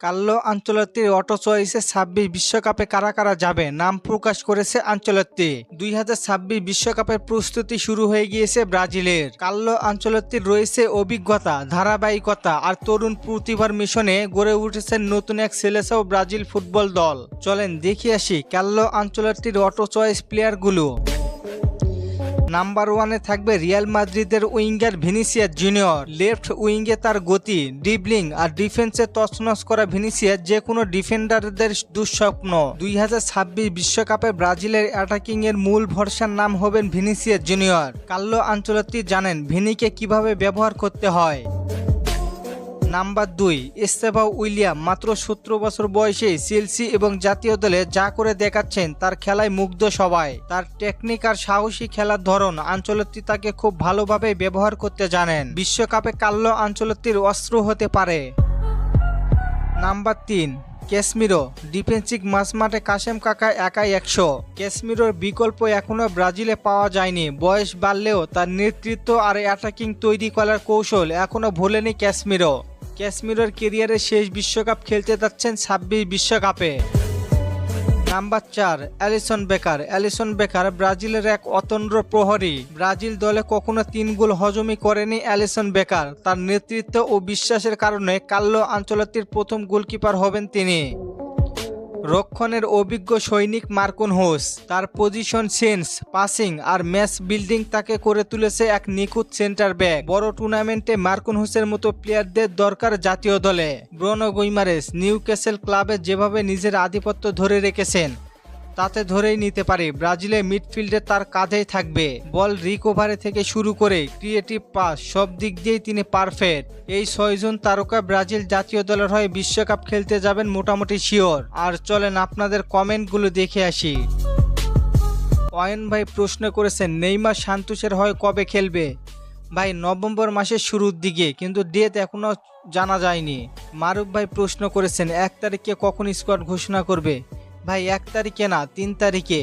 Carlo আনচেলত্তির auto চয়েসে ২৬ বিশ্বকাপে কারা কারা যাবে নাম প্রকাশ করেছে আনচেলত্তি। ২০২৬ বিশ্বকাপের প্রস্তুতি শুরু হয়ে গিয়েছে ব্রাজিলের। কার্লো আনচেলত্তির রয়েছে অভিজ্ঞতা, ধারাবাহিকতা আর তরুণ প্রতিভার মিশনে গড়ে উঠেছে নতুন এক সেলেসাও ব্রাজিল ফুটবল দল। চলেন দেখে আসি কার্লো আনচেলত্তির অটো চয়েস প্লেয়ারগুলো। নাম্বার 1-এ থাকবে রিয়াল মাদ্রিদের উইঙ্গার ভিনিসিয়াস জুনিয়র। লেফট উইঙ্গে তার গতি, ড্রিবলিং আর ডিফেন্সে তছনছ করা ভিনিসিয়াস যে কোনো ডিফেন্ডারদের দুঃস্বপ্ন। ২০২৬ বিশ্বকাপে ব্রাজিলের অ্যাটাকিং এর মূল ভরসার নাম হবেন ভিনিসিয়াস জুনিয়র। কার্লো আনচেলত্তি জানেন ভিনিকে কিভাবে ব্যবহার করতে হয়। Number 2, Estêvão William. মাত্র ১৭ বছর বয়সে চেলসি এবং জাতীয় দলে যা করে দেখাচ্ছেন তার খেলায় মুগ্ধ সবাই। তার টেকনিক আর সাহসী খেলার ধরন আনচেলত্তি তাকে খুব ভালোভাবে ব্যবহার করতে জানেন। বিশ্বকাপে কার্লো আনচেলত্তির অস্ত্র হতে পারে। Number 3, Casemiro. ডিফেন্সিভ মাঝমাঠে কাসেম কাকা একাই ১০০। ক্যাসমিরোর বিকল্প এখনও ব্রাজিলে পাওয়া যায়নি। বয়স বাড়লেও তার নেতৃত্ব আর অ্যাটাকিং তৈরি করার কৌশল এখনও ভোলেনি ক্যাসমিরো। ক্যাসমিরোর কেরিয়ারের শেষ বিশ্বকাপ খেলতে যাচ্ছেন ২৬ বিশ্বকাপে। Number 4, Alisson Becker. Alisson Becker ব্রাজিলের এক অতন্দ্র প্রহরী। ব্রাজিল দলে কখনো ৩ গোল হজমই করেনি অ্যালিসন বেকার। তার নেতৃত্ব ও বিশ্বাসের কারণে কার্লো আনচেলত্তির প্রথম গোলকিপার হবেন তিনি। রক্ষণের অভিজ্ঞ সৈনিক মার্কোনহোস। তার পজিশন সেন্স, পাসিং আর ম্যাচ বিল্ডিং তাকে করে তুলেছে এক নিখুঁত সেন্টার ব্যাক। বড় টুর্নামেন্টে মার্কোনহোসের মতো প্লেয়ারদের দরকার জাতীয় দলে। ব্রুনো গুইমারেস নিউক্যাসল ক্লাবে যেভাবে নিজের আধিপত্য ধরে রেখেছেন তাতে ধরেই নিতে পারে ব্রাজিলের মিডফিল্ডে তার কাঁধেই থাকবে। বল রিকভারি থেকে শুরু করে ক্রিয়েটিভ পাস সব দিক দিয়েই তিনি পারফেক্ট। এই ৬ জন তারকা ব্রাজিল জাতীয় দলের হয়ে বিশ্বকাপ খেলতে যাবেন মোটামুটি শিওর। আর চলেন আপনাদের কমেন্টগুলো দেখে আসি। অয়ন ভাই প্রশ্ন করেছেন নেইমার সান্তোসের হয়ে কবে খেলবে? ভাই নভেম্বর মাসের শুরুর দিকে, কিন্তু ডেট এখনো জানা যায়নি। মারুফ ভাই প্রশ্ন করেছেন ১ তারিখে কখন স্কোয়াড ঘোষণা করবে? ভাই ১ তারিখে না ৩ তারিখে,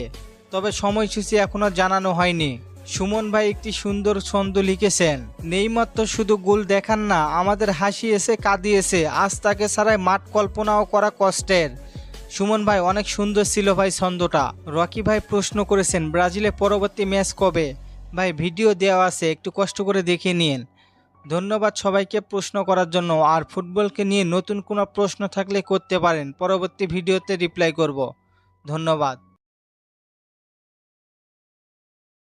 তবে সময়সূচি এখনো জানানো হয়নি। সুমন ভাই একটি সুন্দর ছন্দ লিখেছেন, নেইমার তো শুধু গোল দেখান না, আমাদের হাসিয়েছে কাঁদিয়েছে, আজ তাকে ছাড়াই মাঠ কল্পনাও করা কষ্টের। সুমন ভাই অনেক সুন্দর ছিল ভাই ছন্দটা। রকি ভাই প্রশ্ন করেছেন ব্রাজিলের পরবর্তী ম্যাচ কবে? ভাই ভিডিও দেওয়া আছে, একটু কষ্ট করে দেখে নিন। ধন্যবাদ সবাইকে প্রশ্ন করার জন্য। আর ফুটবলকে নিয়ে নতুন কোনো প্রশ্ন থাকলে করতে পারেন, পরবর্তী ভিডিওতে রিপ্লাই করব। ধন্যবাদ।